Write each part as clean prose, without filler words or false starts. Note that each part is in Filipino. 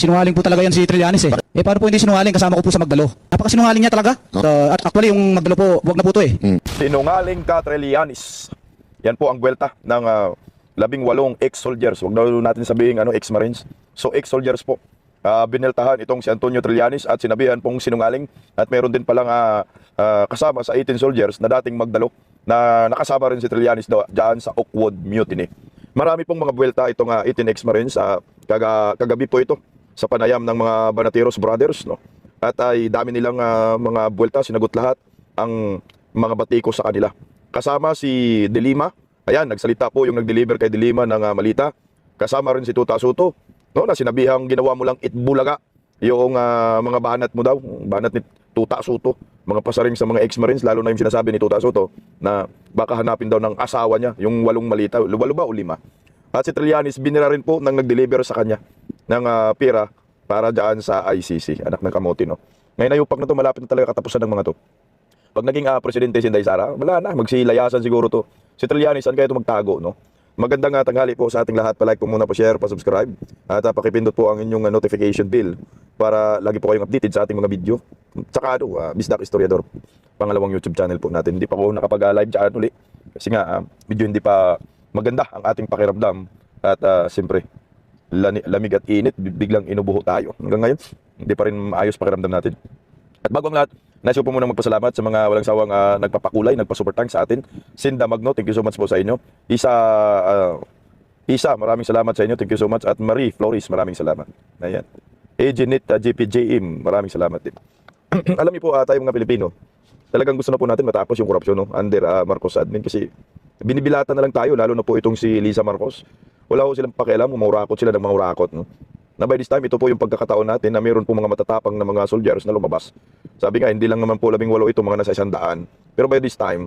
Sinungaling po talaga yan si Trillanes eh. Eh paano po hindi sinungaling, kasama ko po sa Magdalo. Napakasinungaling niya talaga. At actually yung Magdalo po, wag na po to eh. Sinungaling ka, Trillanes. Yan po ang buwelta ng 18 ex-soldiers. Huwag na natin sabihin ex-marines. So ex-soldiers po. Bineltahan itong si Antonio Trillanes at sinabihan pong sinungaling. At meron din palang kasama sa 18 soldiers na dating Magdalo na nakasama rin si Trillanes dyan sa Oakwood Mutiny. Marami pong mga buwelta itong 18 ex-marines. Kagabi po ito sa panayam ng mga Banateros Brothers, no? At ay dami nilang mga buwelta, sinagot lahat ang mga batiko sa kanila. Kasama si De Lima, ayan, nagsalita po yung nag-deliver kay De Lima ng malita. Kasama rin si Tuta Soto, no, na sinabihang ginawa mo lang itbulaga yung mga banat mo daw, banat ni Tuta Soto, mga pasaring sa mga ex-marines, lalo na yung sinasabi ni Tuta Soto na baka hanapin daw ng asawa niya, yung 8 malita, 8 ba o 5? At si Trillanes, binira rin po nang nag-deliver sa kanya ng pera para dyan sa ICC, anak ng kamote, no? Ngayon na yung pag na to, malapit na talaga katapusan ng mga to. Pag naging presidente si Inday Sara, wala na, magsilayasan siguro to. Si Trillanes, saan kaya ito magtago, no? Magandang tanghali po sa ating lahat. Pa-like po muna, pa-share, pa-subscribe. At pakipindot po ang inyong notification bell para lagi po kayong updated sa ating mga video. Tsaka Bisdak Historiador, pangalawang YouTube channel po natin. Hindi pa po nakapag-live dyan uli. Kasi nga, medyo hindi pa maganda ang ating pakiramdam. At siyempre, lamig at init, biglang inubuho tayo. Hanggang ngayon, hindi pa rin maayos pakiramdam natin. At bago ang lahat, nais ko po muna magpasalamat sa mga walang sawang nagpapakulay, nagpa-super thanks sa atin. Cinda Magno, thank you so much po sa inyo. Isa, maraming salamat sa inyo, thank you so much. At Marie Flores, maraming salamat. Ayan. Ejenit JPJM, maraming salamat din. Alam niyo po, tayo mga Pilipino, talagang gusto na po natin matapos yung korupsyon, no? Under Marcos admin, kasi binibilatan na lang tayo, lalo na po itong si Lisa Marcos. Wala ko silang pakialam, maurakot sila ng mga urakot, no? Na by this time, ito po yung pagkakataon natin na mayroon po mga matatapang na mga soldiers na lumabas. Sabi nga, hindi lang naman po 18 ito, mga nasa 100. Pero by this time,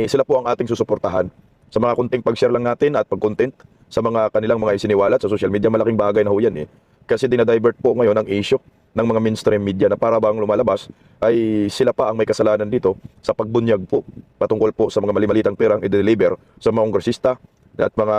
sila po ang ating susuportahan. Sa mga kunting pag-share lang natin at pag-content sa mga kanilang mga isiniwalat sa social media, malaking bagay na ho yan eh. Kasi dinadivert po ngayon ang issue ng mga mainstream media na para bang lumalabas ay sila pa ang may kasalanan dito sa pagbunyag po patungkol po sa mga mali-malitang perang i-deliver sa mga kongresista at mga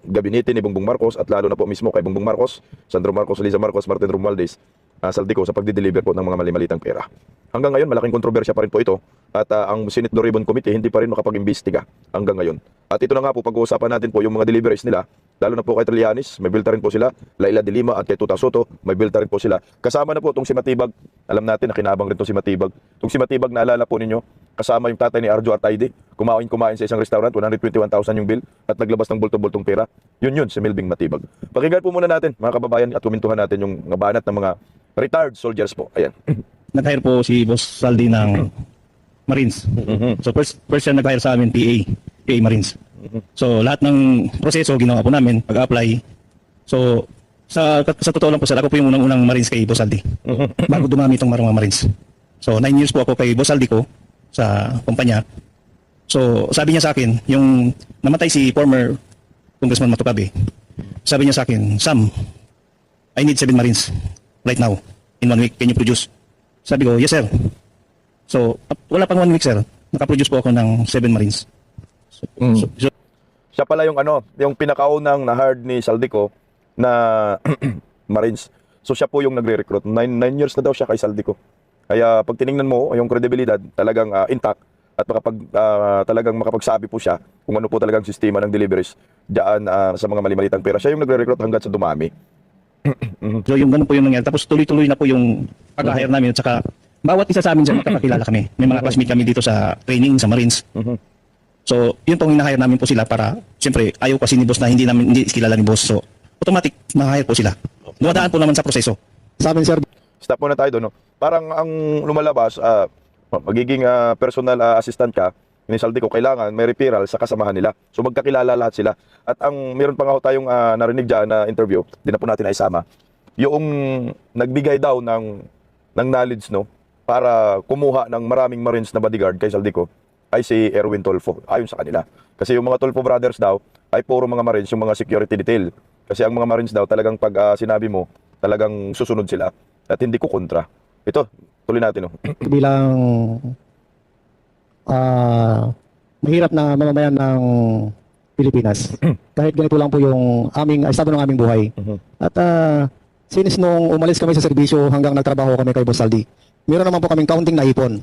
gabinete ni Bongbong Marcos at lalo na po mismo kay Bongbong Marcos, Sandro Marcos, Liza Marcos, Martin Romualdez, Saldico sa pagdi-deliver po ng mga mali-malitang pera. Hanggang ngayon, malaking kontrobersya pa rin po ito at ang Senate Blue Ribbon Committee hindi pa rin makapag-imbestiga hanggang ngayon. At ito na nga po, pag-uusapan natin po yung mga deliveries nila, lalo na po kay Trillanes, may bilta rin po sila, Laila de Lima at kay Tuta Soto, may bilta rin po sila. Kasama na po itong si Matibag, alam natin na kinabang rin itong si Matibag. Itong si Matibag, naalala po ninyo, kasama yung tatay ni Arjo Artayde, kumain sa isang restaurant, 121,000 yung bill at naglabas ng bulto-bultong pera. Yun, si Melving Matibag. Pakinggan po muna natin, mga kababayan, at kumintuhan natin yung banat ng mga retired soldiers po. Ayan. Nag-hire po si Boss Saldi ng Marines. So first siya nag-hire sa amin, PA Marines. So lahat ng proseso ginawa po namin, pag-apply. So sa totoo lang po sir, ako po yung unang Marines kay Boss Saldi. Bago dumami itong mga Marines. So 9 years po ako kay Boss Saldi ko sa kumpanya. So sabi niya sa akin, yung namatay si former Congressman Matukabe, sabi niya sa akin, Sam, I need 7 Marines right now, in 1 week, can you produce? Sabi ko, yes sir. So wala pang 1 week sir, nakaproduce po ako ng 7 Marines. So, Siya pala yung yung pinakaunang na hard ni Saldico na Marines. So siya po yung nagre-recruit. 9 years na daw siya kay Saldico. Kaya pag tiningnan mo yung kredibilidad, talagang intact at talagang makapagsabi po siya kung ano po talagang sistema ng deliveries diyan sa mga mali-malitang pera. Siya yung nagre-recruit hanggang sa dumami. So yung ganun po yung nangyari. Tapos tuloy-tuloy na po yung pag-hire namin at saka bawat isa sa amin dyan magkakakilala kami. May mga classmate kami dito sa training, sa Marines. So yun pong hinahire namin po sila para siyempre ayaw kasi ni boss na hindi kilala ni boss. So automatic na-hire po sila. Dumadaan po naman sa proseso. Sa amin sir, Stop muna tayo doon. No? Parang ang lumalabas, magiging personal assistant ka, ni Saldico, kailangan may referral sa kasamahan nila. So magkakilala lahat sila. At meron pa nga tayong narinig dyan na interview, di na po natin naisama. Yung nagbigay daw ng knowledge, no, para kumuha ng maraming Marines na bodyguard kay Saldico ay si Erwin Tolfo, ayon sa kanila. Kasi yung mga Tolfo brothers daw ay puro mga Marines, yung mga security detail. Kasi ang mga Marines daw talagang pag sinabi mo, talagang susunod sila. At hindi ko kontra. Ito, tuloy natin. No? bilang mahirap na mamamayan ng Pilipinas. Kahit ganito lang po yung estado ng aming buhay. At Since nung umalis kami sa serbisyo hanggang nagtrabaho kami kay Boss Saldi, meron naman po kaming counting na ipon.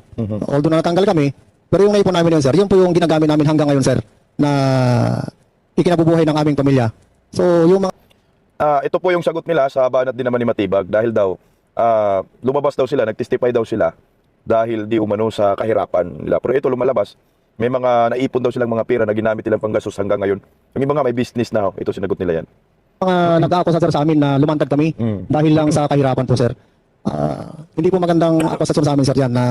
Although natanggal kami, pero yung naipon namin yun, sir, yun po yung ginagamit namin hanggang ngayon, sir, na ikinabubuhay ng aming pamilya. So, yung mga Ito po yung sagot nila sa banat din naman ni Matibag dahil daw lumabas daw sila, nagtestify daw sila dahil di umano sa kahirapan nila. Pero ito lumalabas, may mga naipon daw silang mga pera na ginamit nilang panggastos hanggang ngayon. Yung iba nga may business na, ito sinagot nila yan. nag-aakusa, sir, sa amin na lumantad kami dahil lang sa kahirapan po, sir. Hindi po magandang akusasyon sa amin, sir, yan na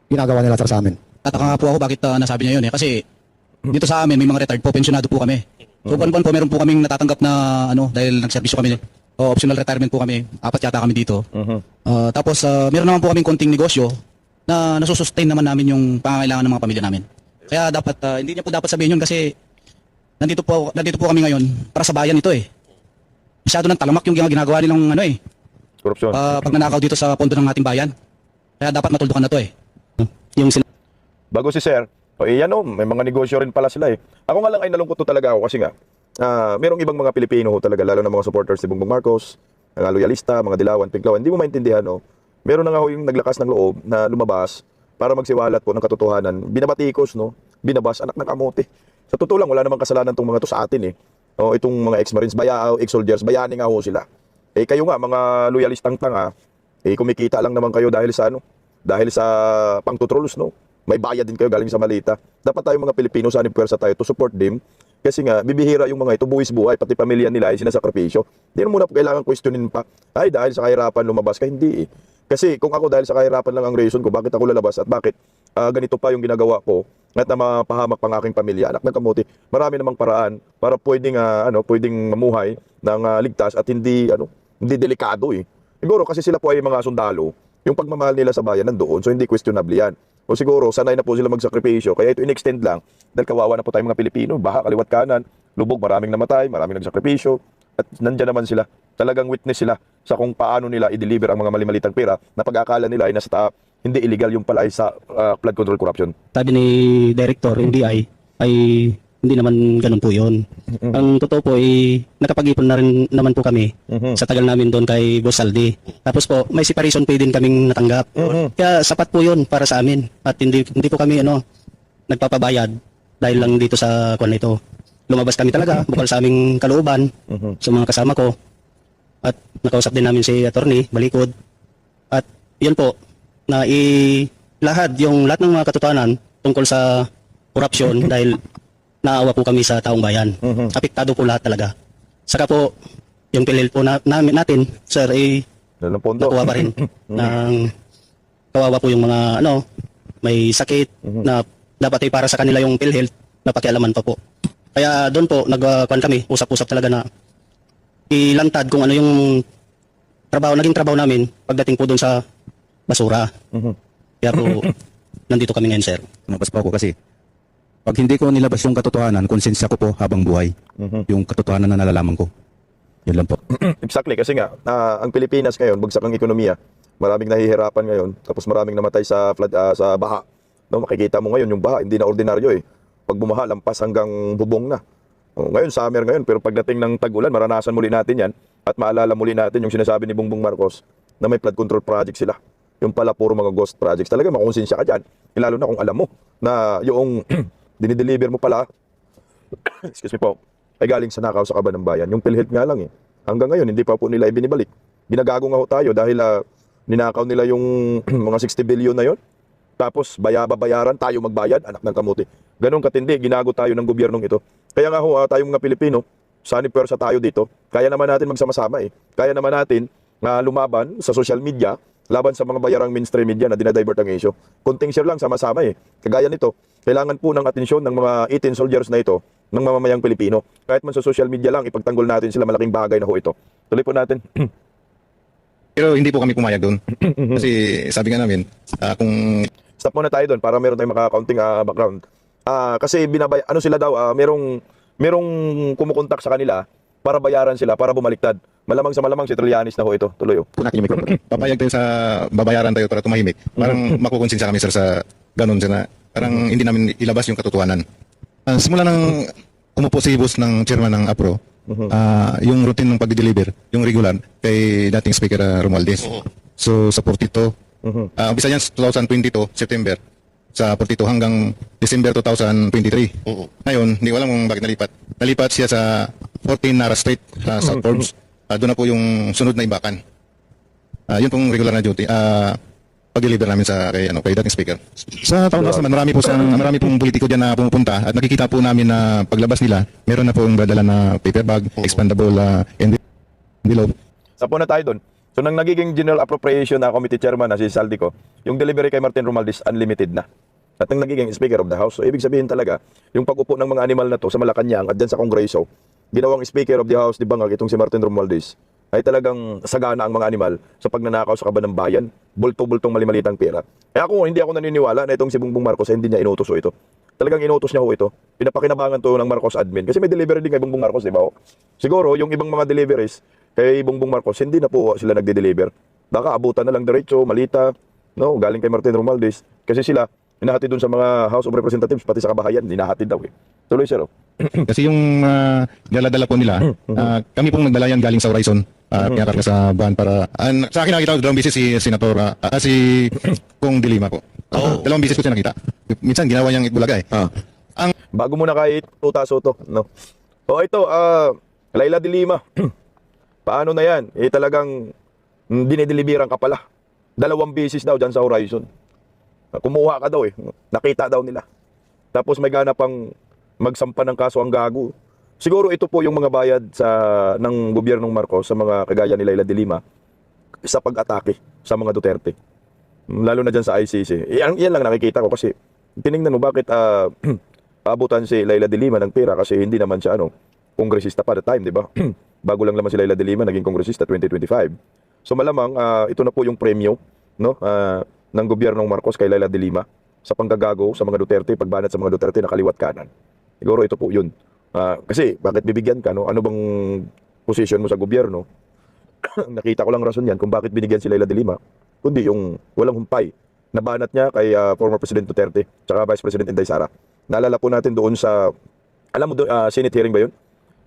ginagawa nila, sir, sa amin. Tataka nga po ako bakit nasabi niya yun eh. Kasi dito sa amin may mga retired po, pensionado po kami. So buwan-buwan po meron po kaming natatanggap na dahil nagserbisyo kami. Optional retirement po kami. 4 yata kami dito. Tapos meron naman po kaming konting negosyo na nasusustain naman namin yung pangangailangan ng mga pamilya namin. Kaya dapat hindi niya po dapat sabihin yun kasi nandito po kami ngayon para sa bayan ito eh. Masyado ng talamak yung ginagawa nilang Korupsyon. pagnanakaw dito sa pondo ng ating bayan. Kaya dapat matuldukan na to eh. Yung sila Bago si Sir, may mga negosyo rin pala sila eh. Ako nga lang ay nalungkot to talaga ako kasi nga, merong ibang mga Pilipino ho talaga, lalo na mga supporters ni Bongbong Marcos, mga loyalista, mga dilawan, pinklawan, hindi mo maintindihan, meron na nga ho yung naglakas ng loob na lumabas para magsiwalat po ng katotohanan. Binabatikos, binabas, anak ng kamote. Sa totoo lang, wala namang kasalanan tong mga to sa atin eh. Itong mga ex-marines, ex-soldiers, bayani nga ho sila. Kayo nga, mga loyalistang tanga, kumikita lang naman kayo dahil sa dahil sa pangtutrols, may bayad din kayo galing sa malita. Dapat tayo mga Pilipino, sanib pwersa tayo to support them. Kasi nga, bibihira yung mga ito, buwis buhay, pati pamilya nila ay sinasakripisyo. Hindi na muna po kailangan questionin pa, ay dahil sa kahirapan lumabas ka, hindi eh. Kasi kung ako dahil sa kahirapan lang ang reason ko, bakit ako lalabas at bakit ganito pa yung ginagawa ko at na mapahamak pang aking pamilya, anak ng kamuti, marami namang paraan para pwedeng, pwedeng mamuhay ng ligtas at hindi delikado eh. Siguro kasi sila po ay mga sundalo, yung pagmamahal nila sa bayan nandoon, so hindi questionable yan. O siguro, sanay na po sila magsakripisyo. Kaya ito in-extend lang. Dahil kawawa na po tayong mga Pilipino. Baha, kaliwat kanan, lubog, maraming namatay, maraming nagsakripisyo. At nandyan naman sila. Talagang witness sila sa kung paano nila i-deliver ang mga mali-malitang pera na pag-akala nila ay nasa hindi illegal yung pala ay sa flood control corruption. Sabi ni Director, NBI, ay hindi naman ganun po yun. Ang totoo po ay nakapag-ipon na rin naman po kami sa tagal namin doon kay Boss Saldi. Tapos po, may separation pay din kaming natanggap. Kaya sapat po yun para sa amin. At hindi po kami nagpapabayad dahil lang dito sa kwan na ito. Lumabas kami talaga, bukal sa aming kalooban, sa mga kasama ko. At nakausap din namin si attorney, Balikod. At yun po, na lahat ng mga katotohanan tungkol sa korupsyon dahil naawa po kami sa taong bayan. Apektado po lahat talaga. Saka po, yung PhilHealth po natin, sir, Pondo. nakuha pa rin. Kawawa po yung mga, may sakit na dapat ay para sa kanila yung PhilHealth na pakialaman pa po. Kaya doon po, nagkuhan kami, usap-usap talaga na ilantad kung ano yung naging trabaho namin pagdating po doon sa basura. Kaya po, nandito kami ngayon, sir. Lumabas po ako kasi pag hindi ko nilabas yung katotohanan, konsensya ko po habang buhay. Yung katotohanan na nalalaman ko. Yun lang po. Exactly, kasi nga, ang Pilipinas ngayon, bagsak ang ekonomiya. Maraming nahihirapan ngayon, tapos maraming namatay sa flood, sa baha. Makikita mo ngayon yung baha, hindi na ordinaryo eh. Pag bumaha, lampas hanggang bubong na. Ngayon, summer ngayon, pero pagdating ng tag-ulan, maranasan muli natin yan at maalala muli natin yung sinasabi ni Bongbong Marcos na may flood control project sila. Yung pala puro mga ghost projects. Talaga makonsensya ka dyan. Lalo na kung alam mo na yung dinideliver mo pala, excuse me po, ay galing sa nakaw sa kaban ng bayan. Yung PhilHealth nga lang eh. Hanggang ngayon, hindi pa po nila ibinibalik. Ginagago nga ho tayo dahil ninakaw nila yung mga 60 billion na yon. Tapos bayaran, tayo magbayad, anak ng kamuti. Ganon katindi, ginago tayo ng gobyernong ito. Kaya nga ho, tayong mga Pilipino, sanib pwersa tayo dito. Kaya naman natin magsama-sama eh. Kaya naman natin lumaban sa social media, laban sa mga bayarang mainstream media na dinadivert ang issue. Kunting share lang, sama-sama eh. Kagaya nito, kailangan po ng atensyon ng mga 18 soldiers na ito, ng mamamayang Pilipino. Kahit man sa social media lang, ipagtanggol natin sila, malaking bagay na ho ito. Tuloy po natin. Pero hindi po kami pumayag doon. Kasi sabi nga namin, kung Stop muna tayo doon para meron tayong maka-counting background. Kasi sila daw, merong kumukontak sa kanila para bayaran sila, para bumaliktad. Malamang sa malamang si Trillanes na ho ito. Tuloy oh. kung natin yung microphone, papayag tayo sa babayaran tayo para tumahimik. Parang makukonsensya kami sir sa ganun sir na parang hindi namin ilabas yung katotohanan. Simula nang umupo si boss ng chairman ng APRO, yung routine ng pag-deliver, yung regular, kay dating Speaker Romualdez. So sa 42, umpisa yan sa 2022, September, sa 42 hanggang December 2023. Ngayon, hindi ko alam kung bakit nalipat. Nalipat siya sa 14 Nara Street, South Forbes. Doon na po yung sunod na Imbakan. Yun pong regular na duty. Pag-deliver namin sa kay dating Speaker. Sa taon naman, marami pong politiko diyan na pumupunta at nakikita po namin na paglabas nila, meron na pong dadala na paper bag, expandable envelope. Sa po na tayo doon. So nang nagiging General Appropriation na Committee Chairman na si Saldico, yung delivery kay Martin Romualdez unlimited na. At nang nagiging Speaker of the House, so ibig sabihin talaga, yung pag-upo ng mga animal na to sa Malacanang at dyan sa Kongreso, ginawang Speaker of the House, di ba nga, itong si Martin Romualdez, ay talagang sagana ang mga animal sa pagnanakaw sa kaban ng bayan, bulto-bultong mali-malitang pera. Kaya hindi ako naniniwala na itong si Bongbong Marcos ay hindi niya inutos ito. Talagang inutos niya ito. Pinapakinabangan to ng Marcos admin. Kasi may delivery din kay Bongbong Marcos, di ba? Siguro, yung ibang mga deliveries kay Bongbong Marcos, hindi na po sila nagde-deliver. Baka abutan na lang diretso, malita, no? Galing kay Martin Romualdez. Kasi sila, hinahatid dun sa mga House of Representatives, pati sa kabahayan, hinahatid daw eh. Tuloy sir, oh. Kasi yung dala-dala po nila, kami pong nagdala yan galing sa Horizon. Pinakarga sa van para... sa akin nakita ko dalawang bisis si Senator, si Kong Dilima po. Dalawang bisis ko siya nakita. Minsan ginawa niyang Itbulaga eh. Bago muna kay Tuta Soto, no? O ito, Laila de Lima. Paano na yan? Talagang dinideliveran ka pala. Dalawang bisis daw dyan sa Horizon. Kumuha ka daw eh. Nakita daw nila. Tapos may gana pang magsampa ng kaso ang gago. Siguro ito po yung mga bayad ng gobyernong Marcos sa mga kagaya ni Laila de Lima sa pag-atake sa mga Duterte. Lalo na dyan sa ICC. Yan lang nakikita ko kasi tinignan mo bakit abutan si Laila de Lima ng pera kasi hindi naman siya kongresista pa the time, di ba? Bago lang naman si Laila de Lima naging kongresista 2025. So malamang ito na po yung premyo, no, ng gobyernong Marcos kay Laila de Lima sa panggagago sa mga Duterte, pagbanat sa mga Duterte na kaliwat kanan. Siguro ito po yun. Kasi bakit bibigyan ka, no? Ano bang position mo sa gobyerno? Nakita ko lang rason yan kung bakit binigyan si Laila de Lima, kundi yung walang humpay na banat niya kay former President Duterte tsaka Vice President Inday Sara. Naalala po natin doon sa, alam mo Senate hearing ba yun?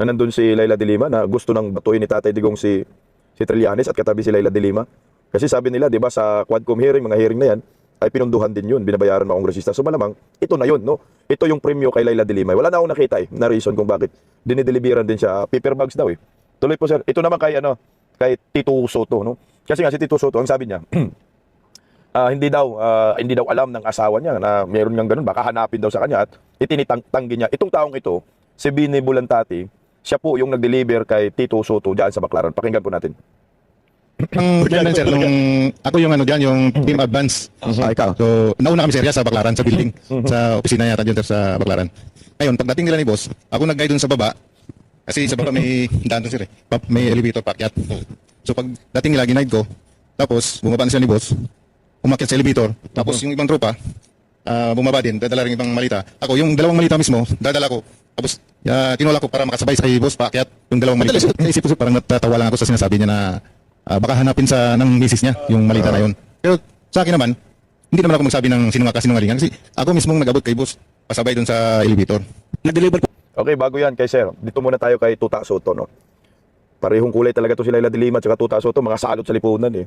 Na nandun si Laila de Lima na gusto nang batuin ni Tatay Digong si Trillanes at katabi si Laila de Lima. Kasi sabi nila, di ba, sa Quadcom hearing, mga hearing na yan, ay pinunduhan din yun, binabayaran mga kongresista. So malamang, ito na yun, no? Ito yung premyo kay Laila de Lima. Wala na akong nakita na reason kung bakit dinideliveran din siya. Paper bags daw eh. Tuloy po sir, ito naman kay Tito Soto, no? Kasi nga si Tito Soto, ang sabi niya, hindi daw alam ng asawa niya na mayroon niyang ganun, baka hanapin daw sa kanya at itinitanggi niya. Itong taong ito, si Bini Bulantati, siya po yung nag-deliver kay Tito Soto diyan sa Baclaran. Pakinggan po natin. Ang dyan sir, ako yung yung team advance. Ikaw. So, nauna kami sir sa Baclaran, sa building, sa opisina yata dyan sir sa Baclaran. Ngayon, pagdating nila ni boss, ako nag-guide dun sa baba, kasi sa baba may daan dun sir eh, may elevator paakyat. So, pagdating nila, ginaid ko, tapos bumaba na sila ni boss, umakyat sa elevator, tapos yung ibang tropa, bumaba din, dadala rin ibang malita. Ako, yung dalawang malita mismo, dadala ko, tapos tinula ko para makasabay sa boss paakyat, yung dalawang malita. Naisip ko parang natatawa lang ako sa sinasabi niya na baka hanapin ng misis niya yung malita na yun. Pero sa akin naman, hindi naman ako magsabi ng sinungalingan kasi ako mismong nag-abot kay boss pasabay dun sa elevator. Nag-deliver po. Okay, bago yan kay sir, dito muna tayo kay Tuta Soto, no? Parehong kulay talaga to si Laila de Lima at Tuta Soto, mga salot sa lipunan eh.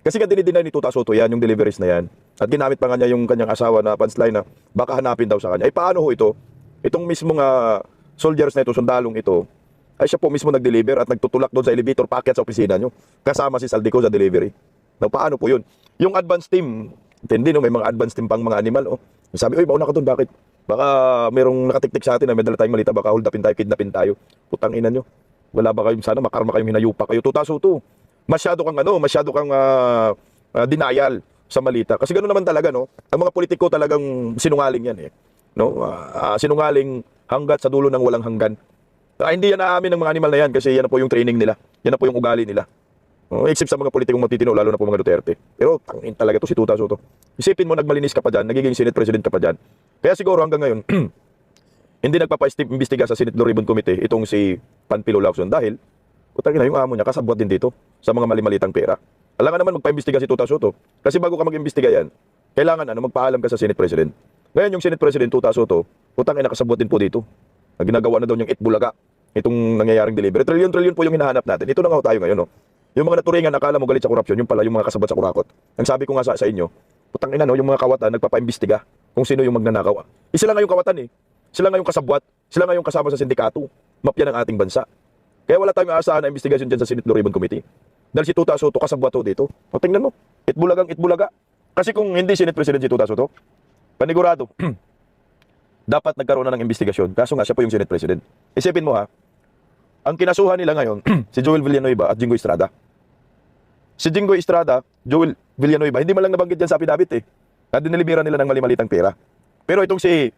Kasi nga dinideny ni Tuta Soto yan, yung deliveries na yan. At ginamit pa nga niya yung kanyang asawa na punchline na baka hanapin daw sa kanya. Ay paano ho ito? Itong mismong soldiers na ito, sundalong ito, ay siya po mismo nag-deliver at nagtutulak doon sa elevator packet sa opisina nyo. Kasama si Saldico sa delivery. Now, paano po yun? Yung advance team, hindi no, may mga advance team pang mga animal. Oh. Sabi, oy, mauna ka doon, bakit? Baka merong nakatiktik sa atin na may dala tayong malita, baka hold upin tayo, kidnapin tayo. Putang ina nyo. Wala ba kayong sana, makarma kayong hinayupa kayo. Tuta Soto. Masyado kang denial sa malita. Kasi ganoon naman talaga, no? Ang mga politiko talagang sinungaling yan eh. No? Sinungaling hanggat sa dulo ng walang hanggan. Hindi yan naamin ng mga animal na yan kasi yan na po yung training nila. Yan na po yung ugali nila. Except sa mga politikong matitino, lalo na po mga Duterte. Pero tangin talaga to si Tuta Soto. Isipin mo, nagmalinis ka pa dyan, nagiging Senate President ka pa dyan. Kaya siguro hanggang ngayon, hindi nagpapa-imbestiga sa Senate Blue Ribbon Committee itong si Panfilo Lacson dahil utangin na yung amo niya, kasabwat din dito sa mga mali-malitang pera. Alangan naman magpa-imbestiga si Tuta Soto. Kasi bago ka mag-imbestiga yan, kailangan magpaalam ka sa Senate President. Ngayon yung Senate President Tuta Soto, utangin na kasabwat din po dito. Ginagawa na daw niyang Itbulaga. itong nangyayaring delivery. Trilyon-trilyon po yung hinahanap natin. Ito na nga tayo ngayon, no? Yung mga naturingan, nakala mo galit sa korupsyon, yung pala yung mga kasabot sa kurakot. Ang sabi ko nga sa inyo, putang ina, no, yung mga kawatan nagpapaimbestiga kung sino yung magnanakaw. Sila nga yung kawatan eh. Sila nga yung kasabwat. Sila nga yung kasama sa sindikato. Mafia ng ating bansa. Kaya wala tayong aasahan na investigasyon dyan sa Senate Blue Ribbon Committee. Dahil si Tuta Soto, kasabwat ho dito. O tingnan mo, itbulagang itbulaga. Kasi kung hindi Senate President si Tuta Soto, panigurado, dapat nagkaroon na ng investigasyon. Kaso nga siya po yung Senate President. Isipin mo ha, ang kinasuhan nila ngayon, si Joel Villanueva at Jingo Estrada. Si Jingo Estrada, Joel Villanueva, hindi man lang nabanggit dyan sa affidavit eh. Na diniliberan nila ng mali-malitang pera. Pero itong si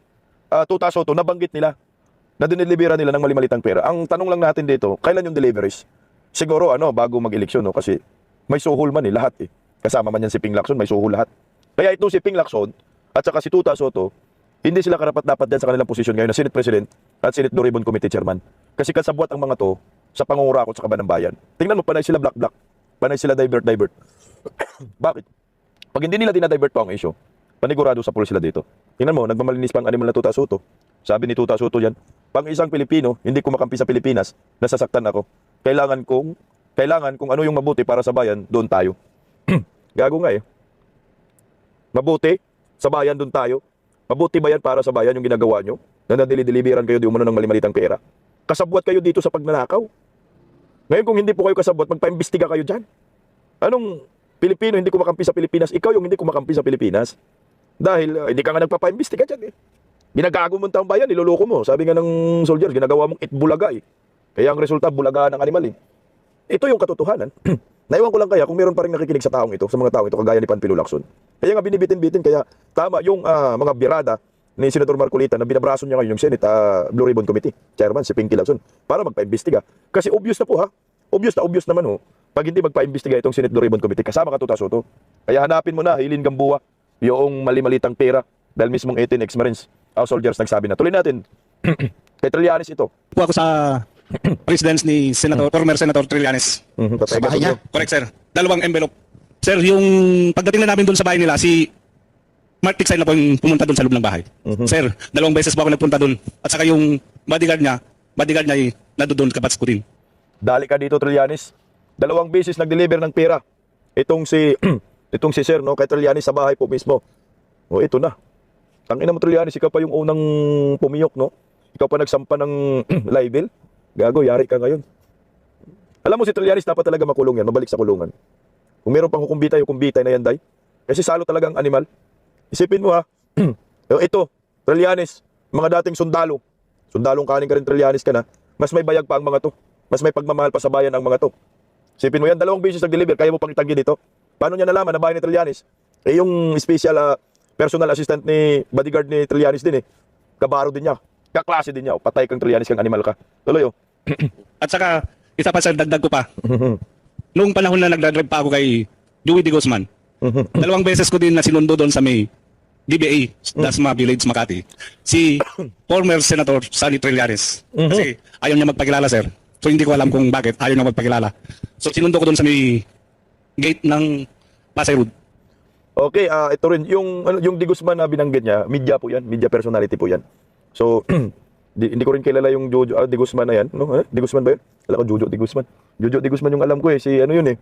Tuta Soto, nabanggit nila na diniliberan nila ng mali-malitang pera. Ang tanong lang natin dito, kailan yung deliveries? Siguro bago mag-eleksyon, no? Kasi may suhol man lahat eh. Kasama man yan si Ping Lacson, may suhol lahat. Kaya itong si Ping Lacson at saka si Tuta Soto, hindi sila karapat-dapat din sa kanilang posisyon ngayon na Senate President at Senate Blue Ribbon Committee Chairman. Kasi kasabwat ang mga to sa pangungurakot sa kaban ng bayan. Tingnan mo, panay sila black-black. Panay sila divert. Bakit? Pag hindi nila dinadivert pa ang issue, panigurado sa pool sila dito. Tingnan mo, nagmamalinis pa ang animal na Tuta Soto. Sabi ni Tuta Soto yan, pang isang Pilipino, hindi ko makampi sa Pilipinas, nasasaktan ako. Kailangan kung ano yung mabuti para sa bayan, doon tayo. Gago nga eh. Mabuti, sa bayan doon tayo. Mabuti ba yan para sa bayan yung ginagawa nyo? Na nadilidiliberan kayo di umano ng mali-malitang pera. Kasabwat kayo dito sa pagnanakaw. Ngayon kung hindi po kayo kasabwat, magpaimbestiga kayo dyan. Anong Pilipino hindi kumakampi sa Pilipinas? Ikaw yung hindi kumakampi sa Pilipinas. Dahil hindi ka nga nagpapaimbestiga dyan eh. Ginagago mo ang taong bayan, niloloko mo. Sabi nga ng soldiers, ginagawa mong itbulaga eh. Kaya ang resulta, bulaga ng animal eh. Ito yung katotohanan. Naiwan ko lang kaya kung meron pa rin nakikinig sa taong ito, sa mga taong ito, kagaya ni Panfilo Lacson. Kaya nga binibitin-bitin, kaya tama yung mga birada ni Senator Marcolita na binabraso niya ngayon yung Senate Blue Ribbon Committee Chairman, si Pinky Lacson, para magpaimbestiga. Kasi obvious na po ha. Obvious naman ho. Pag hindi magpaimbestiga itong Senate Blue Ribbon Committee, kasama ka Tuta Soto. Kaya hanapin mo na, Hilin Gamboa, yung mali-malitang pera, dahil mismong 18 ex-Marines, soldiers nagsabi na. Tuloy natin. Kay Trillanes ito. Po ako sa residence ni former Senator Trillanes. Sa bahay niya? Correct, sir. Dalawang envelope. Sir, yung pagdating na namin doon sa bahay nila, si Mark Tiksay na po yung pumunta doon sa loob ng bahay. Sir, 2 beses po ako nagpunta doon. At saka yung bodyguard niya ay nadoon kabats ko din. Dali ka dito, Trillanes. 2 beses nag-deliver ng pera. Itong si Sir, no, kay Trillanes sa bahay po mismo. O, ito na. Tangina mo, Trillanes, ikaw pa yung unang pumiyok, no? Ikaw pa nagsampa ng libel. Gago, yari ka ngayon. Alam mo si Trillanes dapat talaga makulong yan, mabalik sa kulungan. Kung meron pang hukumbitay na yan, day. Kasi salo talaga ang animal. Isipin mo ha, ito, Trillanes, mga dating sundalo. Sundalong kanin ka rin, Trillanes ka na. Mas may bayag pa ang mga to. Mas may pagmamahal pa sa bayan ang mga to. Isipin mo yan, 2 beses nag-deliver, kaya mo pang itanggi dito. Paano niya nalaman na bahay ni Trillanes? Yung special personal assistant ni bodyguard ni Trillanes din eh. Kabaro din niya. Kaklase din niya. Patay kang Trillanes kang animal ka. Tuloy oh. At saka, isa pa sir, dagdag ko pa. Noong panahon na nagdadrive pa ako kay Joey De Guzman, 2 beses ko din na sinundo doon sa may DBA, Dasma Village, Makati, si former Senator Sonny Trillanes. Kasi ayaw niya magpakilala, sir. So hindi ko alam kung bakit ayaw niya magpakilala. So sinundo ko doon sa may gate ng Pasay Road. Okay, ito rin. Yung De Guzman na binanggit niya, media po yan. Media personality po yan. So, hindi ko rin kilala yung Jojo De Guzman na yan. No? De Guzman ba yun? Alam ko, Jojo De Guzman. Jojo De Guzman yung alam ko eh. Si ano yun eh.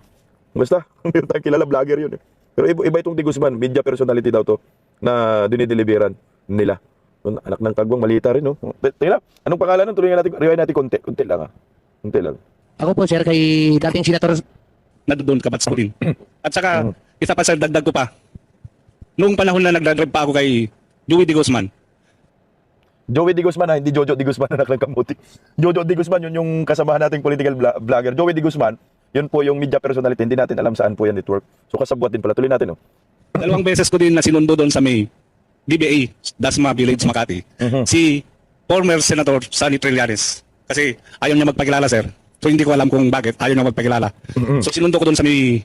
Basta, meron tayong kilala, vlogger yun eh. Pero iba itong De Guzman, media personality daw to, na dinideliveran nila. Anak ng Kagwang, malita rin, no? Tingnan, anong pangalan nun? Tuloy natin, rewind natin konti. Konti lang. Ako po sir, kay dating Senator Nadoon kabats ko din. At saka, isa pa sir, dagdag ko pa. Noong panahon na nagdadrive pa ako kay Joey De Guzman, Joey De Guzman hindi Jojo De Guzman anak ng kamuti. Jojo De Guzman, yun yung kasamahan nating political vlogger. Joey De Guzman, yun po yung media personality. Hindi natin alam saan po yan network. So kasabwat din pala. Tuloy natin, no? 2 beses ko din na sinundo doon sa may DBA, Dasma Village, Makati, si former Senator Sonny Trillanes. Kasi ayaw niya magpakilala, sir. So hindi ko alam kung bakit ayaw niya magpakilala. So sinundo ko doon sa may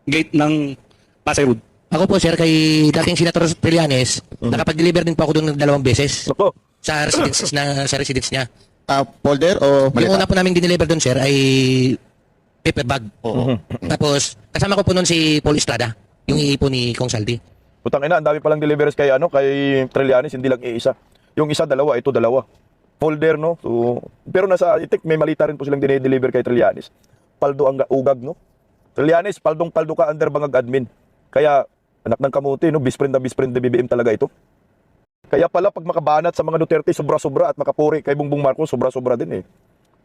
gate ng Pasay Road. Ako po sir, kay dating Senator Trillanes, nakapag-deliver din po ako doon ng 2 beses Opo. sa residence niya. Folder o Yung una po namin dineliver doon sir ay paper bag. Tapos kasama ko po noon si Paul Estrada, yung iipo ni Kong Saldi. Putang ina, ang dami palang deliveries kay Trillanes, hindi lang iisa. Yung isa, 2, ito 2. folder, no? So, pero I think may malita rin po silang dinideliver kay Trillanes. Paldo ang ugag, no? Trillanes, paldong-paldo ka under bangag admin. Kaya, anak ng kamuti, no? Bisprin na BBM talaga ito. Kaya pala, pag makabanat sa mga Duterte, sobra-sobra at makapuri kay Bongbong Marcos, sobra-sobra din eh.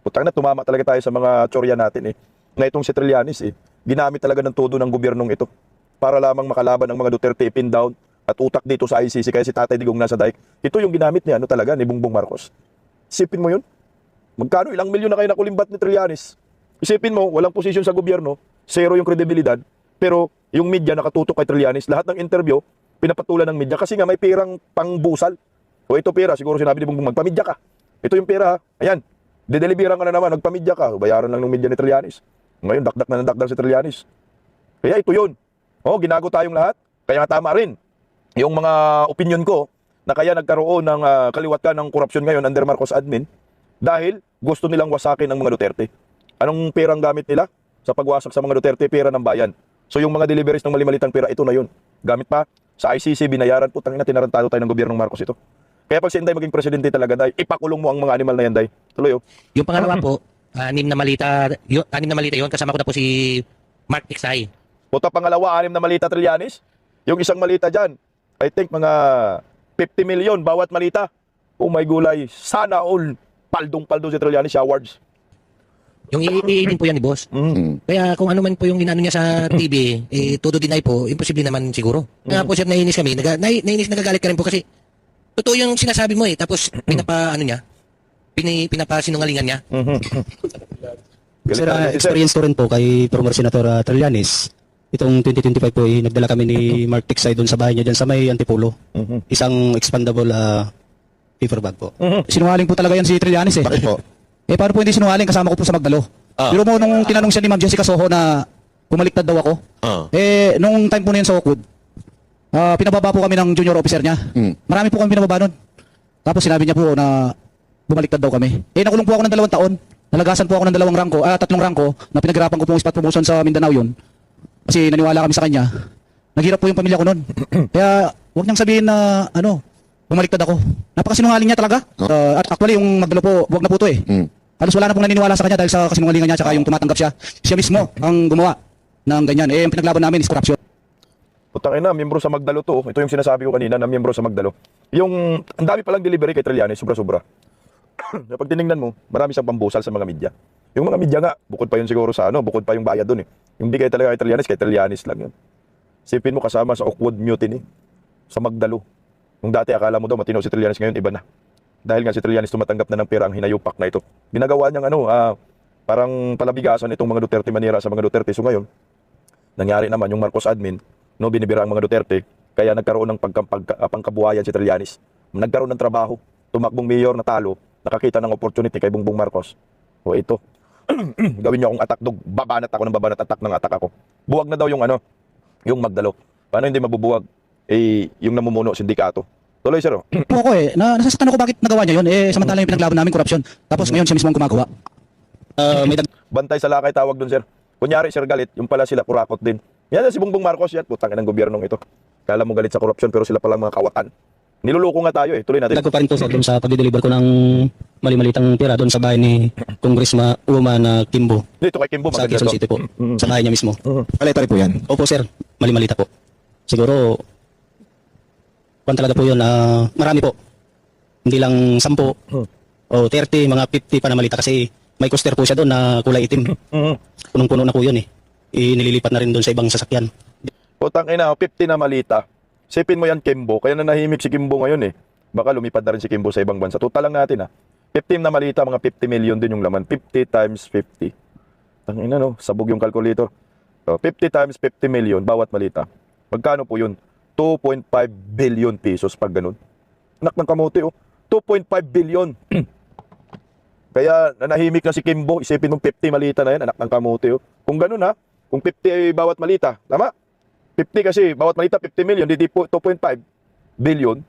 Putang na, tumama talaga tayo sa mga tsorya natin eh. Na itong si Trillanes eh, ginamit talaga ng todo ng gobyernong ito para lamang makalaban ng mga Duterte, pin down at utak dito sa ICC. Kaya si Tatay Digong nasa daig. Ito yung ginamit niya, ano talaga, ni Bongbong Marcos. Isipin mo yun? Magkano, ilang milyon na kayo nakulimbat ni Trillanes? Isipin mo, walang posisyon sa gobyerno, zero yung kredibilidad, pero yung media nakatutok kay Trillanes. Lahat ng interview, pinapatulan ng media kasi nga may perang pangbusal. O ito pera, siguro sinabi ni Bongbong, magpamidya ka. Ito yung pera ha. Ayan, dideliveran ka na naman, nagpamidya ka. Bayaran lang ng media ni Trillanes. Ngayon, dakdak na dakdak si Trillanes. Kaya ito yun. Ginago tayong lahat. Kaya nga tama rin. Yung mga opinion ko, na kaya nagkaroon ng kaliwatan ng korupsyon ngayon under Marcos admin, dahil gusto nilang wasakin ang mga Duterte. Anong perang gamit nila? Sa pagwasak sa mga Duterte, pera ng bayan. So yung mga deliveries ng mali-malitang pera, ito na yun. Gamit pa sa ICC, binayaran po, tangina, tinarantado tayo ng gobyernong Marcos ito. Kaya pag si Inday maging presidente talaga, Day, ipakulong mo ang mga animal na yan, Day. Tuloy, Yung pangalawa po, anim na malita yun, kasama ko na po si Mark Tiksay. Puta pangalawa, 6 na malita Trillanes. Yung isang malita dyan, I think mga 50 million bawat malita. Oh my gulay, sana all paldong-paldo si Trillanes awards. Yung iinin po yan ni boss. Kaya kung ano man po yung inano niya sa TV, todo deny po, imposible naman siguro. Kaya po sir, nainis kami. Nagagalit ka rin po kasi totoo yung sinasabi mo tapos pinapasinungalingan niya. Sir, experience ko rin po kay former Senator Trillanes. Itong 2025 po, nagdala kami ni Mark Tiksay doon sa bahay niya, dyan sa may Antipolo. Isang expandable paper bag po. Sinungaling po talaga yan si Trillanes eh. Bakit po? Paano po hindi sinungaling, kasama ko po sa Magdalo. Pero mo nung tinanong siya ni Ma'am Jessica Soho na bumaliktad daw ako, nung time po na yun sa Oakwood, pinababa po kami ng junior officer niya. Marami po kami pinababa nun. Tapos sinabi niya po na bumaliktad daw kami. Nakulong po ako ng 2 taon. Nalagasan po ako ng 2 rangko, 3 rangko, na pinaghirapan ko po yung spot promotion sa Mindanao yun. Kasi naniwala kami sa kanya. Naghirap po yung pamilya ko nun. Kaya huwag niyang sabihin na bumaliktad ako. Napakasinungaling niya talaga. At actually yung Magdalo po, huwag na po to eh. Halos wala na pong naniniwala sa kanya dahil sa kasinungalingan niya tsaka yung tumatanggap siya. Siya mismo ang gumawa ng ganyan. Ang pinaglaban namin is corruption. Putang ina, miyembro sa Magdalo to. Ito yung sinasabi ko kanina na miyembro sa Magdalo. Yung ang dami palang delivery kay Trillanes, sobra-sobra. Pag tinignan mo, marami siyang pambusal sa mga media. Yung mga media nga, bukod pa yun siguro sa bukod pa yung bayad doon eh. Yung bigay talaga kay Trillanes lang yun. Sipin mo kasama sa Oakwood Mutiny sa Magdalo. Nung dati akala mo daw matino si Trillanes, ngayon iba na. Dahil nga si Trillanes tumatanggap na ng pera ang hinayupak na ito. Ginagawa niyang parang palabigasan itong mga Duterte, manira sa mga Duterte. So ngayon, nangyari naman yung Marcos admin, binibira ang mga Duterte, kaya nagkaroon ng pangkabuhayan si Trillanes. Nagkaroon ng trabaho, tumakbong mayor na talo, nakakita ng opportunity kay Bongbong Marcos. O ito, gawin niyo akong attack dog, babanat ako ng babanat, attack ng attack ako. Buwag na daw yung yung Magdalo. Paano hindi mabubuwag? Yung namumuno, sindikato. Tuloy, sir. Po ako nasasaktan ako bakit nagawa niya yun. Samantala yung pinaglaban namin korupsyon. Tapos ngayon siya mismo ang gumagawa. Bantay sa lakay tawag dun, sir. Kunyari, sir, galit, yung pala sila kurakot din. Yan si Bongbong Marcos yan, putang ng gobyernong ito. Kala mo galit sa korupsyon pero sila palang mga kawatan. Niluloko nga tayo Tuloy natin. Nagko pa rin po sir doon sa pagde-deliver ko ng mali-malitang pera doon sa bahay ni Congresswoman Kimbo. Dito kay Kimbo, Sa maganda Quezon to. City po. Sa bahay niya mismo. Malita rin po yan. Opo sir, mali-malita po. Siguro, talaga po yun, marami po. Hindi lang 10 o 30, mga 50 pa na malita kasi may coaster po siya doon na kulay itim. Punong-puno na po yun nililipat na rin doon sa ibang sasakyan. Putang ina, 50 na malita. Sipin mo yan, Kimbo. Kaya nanahimik si Kimbo ngayon Baka lumipad na rin si Kimbo sa ibang bansa. Total lang natin 15 na malita, mga 50 million din yung laman. 50 times 50. Tangina sabog yung calculator. 50 times 50 million bawat malita. Magkano po yun? 2.5 billion pesos pag ganun. Anak ng kamote 2.5 billion. Kaya nanahimik na si Kimbo. Isipin mong 50 malita na yan, anak ng kamote Kung ganun kung 50 ay bawat malita, tama? 50 kasi bawat malita 50 million, di 2.5 billion.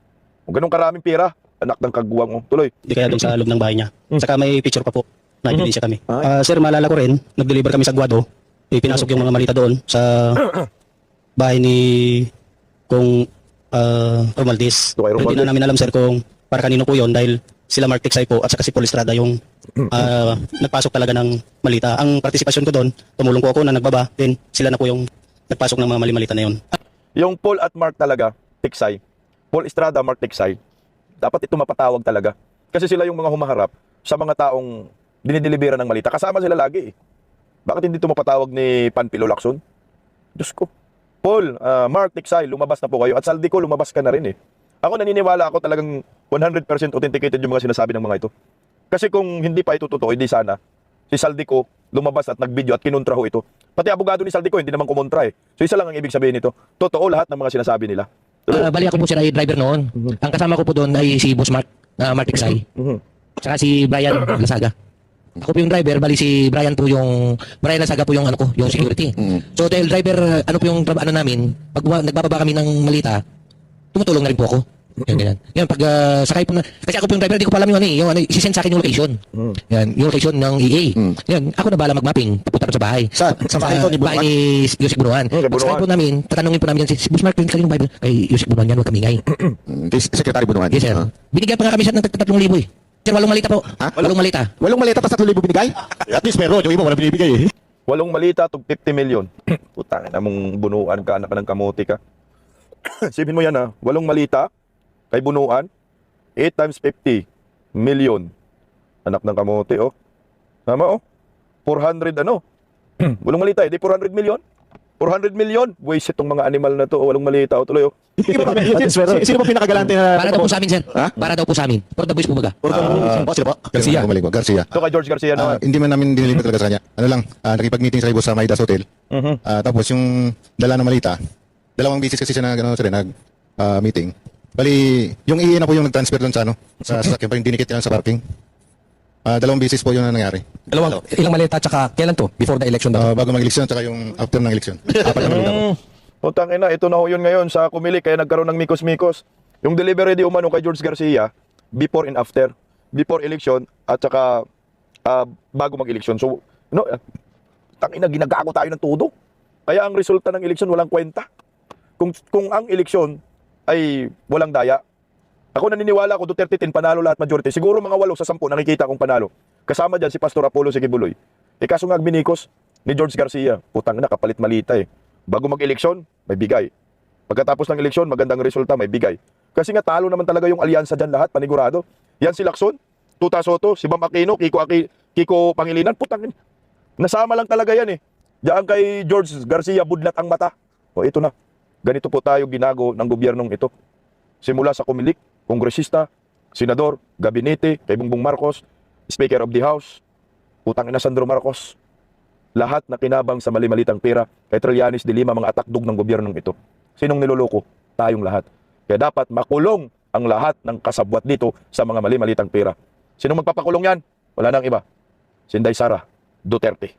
Kung ganun karaming pera, anak ng kaguwang Tuloy. Hindi kaya doon sa loob ng bahay niya. Saka may picture pa po. Na-evidensya kami. Sir, maalala ko rin, nag-deliver kami sa Guado. Pinasok yung mga malita doon sa bahay ni Kung Romualdez. So, kay Hindi Romualdez. na namin alam sir kung para kanino po yon dahil sila Mark Tiksay po at saka si Paul Estrada yung nagpasok talaga ng malita. Ang partisipasyon ko doon, tumulong po ako na nagbaba, then sila na po yung nagpasok ng mga mali-malita na yon. Yung Paul at Mark talaga, Tiksay, Paul Estrada, Mark Tiksay, dapat ito mapatawag talaga. Kasi sila yung mga humaharap sa mga taong dinideliveran ng malita. Kasama sila lagi eh. Bakit hindi ito mapatawag ni Panpilo Lacson? Diyos ko. Paul, Mark Tiksay, lumabas na po kayo. At Saldico, lumabas ka na rin eh. Ako naniniwala ako talagang 100% authenticated yung mga sinasabi ng mga ito. Kasi kung hindi pa ito totoo, hindi sana si Saldico lumabas at nag-video at kinontra ho ito. Pati abogado ni Saldico hindi naman kumontra eh. So isa lang ang ibig sabihin nito. Totoo lahat ng mga sinasabi nila. Bali ako po sir ay driver noon. Ang kasama ko po doon ay si Boss Mark, Mark Tiksay. Tsaka si Brian Lasaga. Ako po yung driver, bali si Brian Lasaga po yung ano ko, yung security. So dahil driver, ano po yung ano namin, pag nagbababa kami ng malita, tumutulong na rin po ako. Yan. Yan, pag sakay po na, kasi ako po yung driver, hindi ko pa alam yung isisend sa akin yung location. Yan, yung location ng EA. Yan, ako na bahala mag-mapping, papunta rin sa bahay. Sa bahay ko ni Bahay ni Yusik Bunuan. Pag sakay po namin, tatanungin po namin yan, si Boss Mark, kanino ba kay Yusik Bunuan yan, huwag kamingay. Secretary Bunuan. Yes, sir. Binigyan pa nga kami siya ng 3,000 eh. Sir, 8 malita po. 8 malita. 8 malita tas 3,000 binigay? At least meron, yung iba wala binibigay eh. 8 malita, tug 50 million. Putang ina mong bunuan ka, anak ka ng kamote ka. Sipin mo yan ha, 8 malita, kay bunuan, 8 times 50 million. Anak ng kamote, oh. Tama, oh. 400, ano? 8 malita, di 400 million? 400 million? Buwis itong mga animal na to, 8 malita, oh, tuloy, oh. Sino ba pinakagalante na... Para daw po sa amin, sir. Para daw po sa amin. For the boys po baga. Sino po? Garcia. Garcia. Ito kay George Garcia naman. Hindi man namin dinilipat talaga sa kanya. Ano lang, nakipag-meeting sa Ibos sa Maidas Hotel. Tapos yung dala ng malita, dalawang bisis kasi siya meeting. Bali, yung EA na po yung nag-transfer doon sa sa sasakyan, parang dinikit yan sa parking. Dalawang bisis po yung nangyari. Ilang malita tsaka kailan to? Before the election daw? Bago mag-eleksyon, tsaka yung after ng eleksyon. Apat na malita po. Putang ina, ito na ho yun ngayon sa Kumilik, kaya nagkaroon ng mikos-mikos. Yung delivery di umano kay George Garcia, before and after. Before election, at saka bago mag-eleksyon. So, tangina, ginagago tayo ng todo. Kaya ang resulta ng eleksyon walang kwenta. Kung ang eleksyon ay walang daya, ako naniniwala ko Duterte 10 panalo lahat majority. Siguro mga 8 sa 10 nakikita kong panalo. Kasama dyan si Pastor Apollo Sigibuloy. Kaso nga binikos ni George Garcia, putang ina, kapalit malita eh. Bago mag-eleksyon, may bigay. Pagkatapos ng eleksyon, magandang resulta, may bigay. Kasi nga talo naman talaga yung alyansa dyan lahat, panigurado. Yan si Lacson, Tuta Soto, si Bam Aquino, Kiko Pangilinan, putang ina. Nasama lang talaga yan eh. Diyan kay George Garcia, budlat ang mata. O ito na, ganito po tayo ginago ng gobyernong ito. Simula sa Kumilik, kongresista, senador, gabinete, kay Bongbong Marcos, Speaker of the House, putang ina Sandro Marcos. Lahat na kinabang sa mali-malitang pera, kay Trillanes de Lima, mga atakdog ng gobyernong ito. Sinong niloloko? Tayong lahat. Kaya dapat makulong ang lahat ng kasabwat dito sa mga mali-malitang pera. Sinong magpapakulong yan? Wala nang iba. Si Inday Sara Duterte.